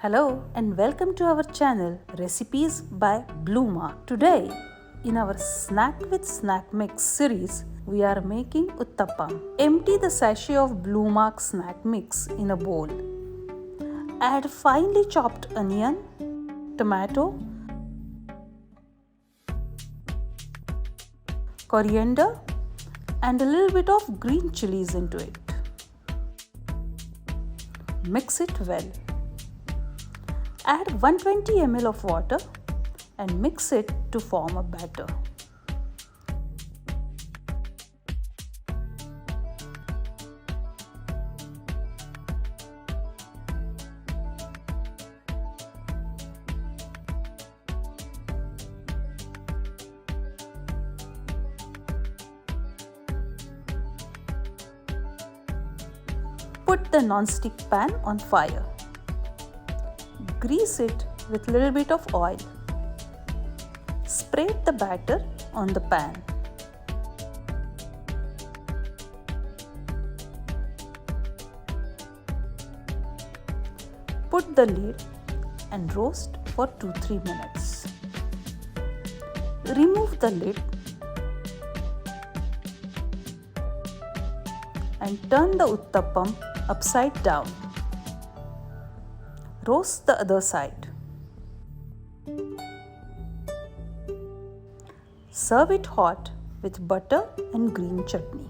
Hello and welcome to our channel Recipes by Blu Mark. Today, in our Snack with Snack Mix series, we are making uttapam. Empty the sachet of Blu Mark Snack Mix in a bowl. Add finely chopped onion, tomato, coriander and a little bit of green chilies into it. Mix it well. Add 120 ml of water and mix it to form a batter. Put the non-stick pan on fire. Grease it with a little bit of oil. Spread the batter on the pan. Put the lid and roast for 2-3 minutes. Remove the lid and turn the uttapam upside down. Roast the other side. Serve it hot with butter and green chutney.